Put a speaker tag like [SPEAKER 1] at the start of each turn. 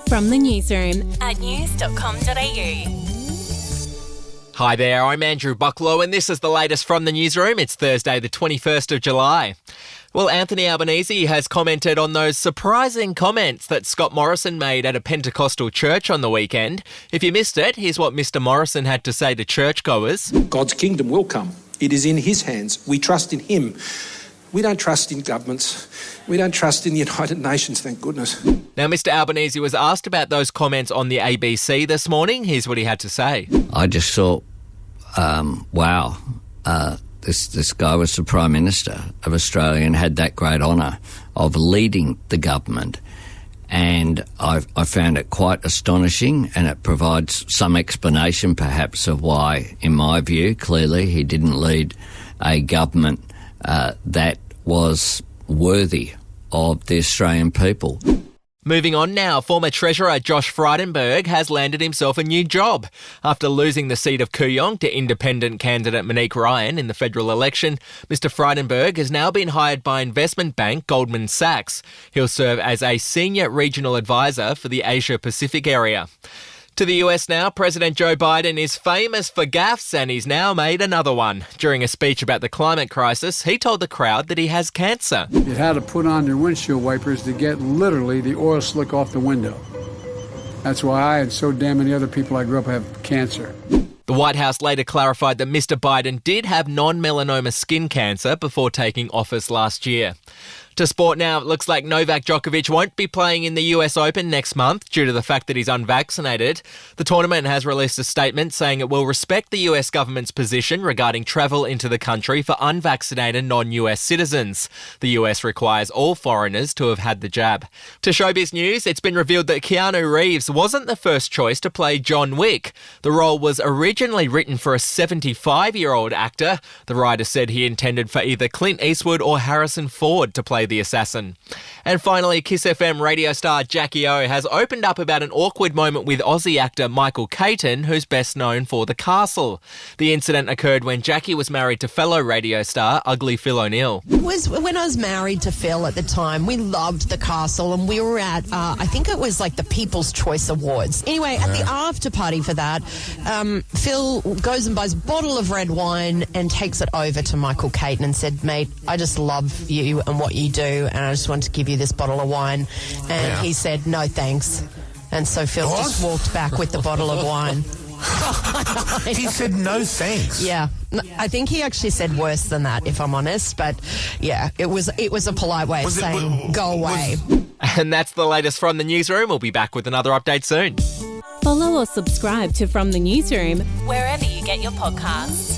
[SPEAKER 1] From the newsroom at news.com.au.
[SPEAKER 2] Hi there, I'm Andrew Bucklow and this is the latest from the newsroom. It's Thursday the 21st of July. Well, Anthony Albanese has commented on those surprising comments that Scott Morrison made at a Pentecostal church on the weekend. If you missed it, here's what Mr Morrison had to say to churchgoers.
[SPEAKER 3] God's kingdom will come. It is in his hands. We trust in him. We don't trust in governments. We don't trust in the United Nations, thank goodness.
[SPEAKER 2] Now, Mr Albanese was asked about those comments on the ABC this morning. Here's what he had to say.
[SPEAKER 4] I just thought, wow, this guy was the Prime Minister of Australia and had that great honour of leading the government. And I found it quite astonishing, and it provides some explanation perhaps of why, in my view, clearly he didn't lead a government that was worthy of the Australian people.
[SPEAKER 2] Moving on now, former Treasurer Josh Frydenberg has landed himself a new job. After losing the seat of Kooyong to independent candidate Monique Ryan in the federal election, Mr Frydenberg has now been hired by investment bank Goldman Sachs. He'll serve as a senior regional advisor for the Asia-Pacific area. To the US now, President Joe Biden is famous for gaffes and he's now made another one. During a speech about the climate crisis, he told the crowd that he has cancer.
[SPEAKER 5] You had to put on your windshield wipers to get literally the oil slick off the window. That's why I and so damn many other people I grew up have cancer.
[SPEAKER 2] The White House later clarified that Mr Biden did have non-melanoma skin cancer before taking office last year. To sport now, it looks like Novak Djokovic won't be playing in the US Open next month due to the fact that he's unvaccinated. The tournament has released a statement saying it will respect the US government's position regarding travel into the country for unvaccinated non-US citizens. The US requires all foreigners to have had the jab. To showbiz news, it's been revealed that Keanu Reeves wasn't the first choice to play John Wick. The role was originally written for a 75-year-old actor. The writer said he intended for either Clint Eastwood or Harrison Ford to play the assassin. And finally, Kiss FM radio star Jackie O has opened up about an awkward moment with Aussie actor Michael Caton, who's best known for The Castle. The incident occurred when Jackie was married to fellow radio star Ugly Phil O'Neill.
[SPEAKER 6] It was when I was married to Phil at the time. We loved The Castle and we were at, I think it was like the People's Choice Awards. Anyway, at the after party for that, Phil goes and buys a bottle of red wine and takes it over to Michael Caton and said, mate, I just love you and what you do and I just want to give you this bottle of wine. And he said, no thanks. And so Phil just walked back with the bottle of wine.
[SPEAKER 7] He said no thanks.
[SPEAKER 6] Yeah. I think he actually said worse than that, if I'm honest. But yeah, it was a polite way of saying go away.
[SPEAKER 2] And that's the latest from the newsroom. We'll be back with another update soon.
[SPEAKER 1] Follow or subscribe to From the Newsroom wherever you get your podcasts.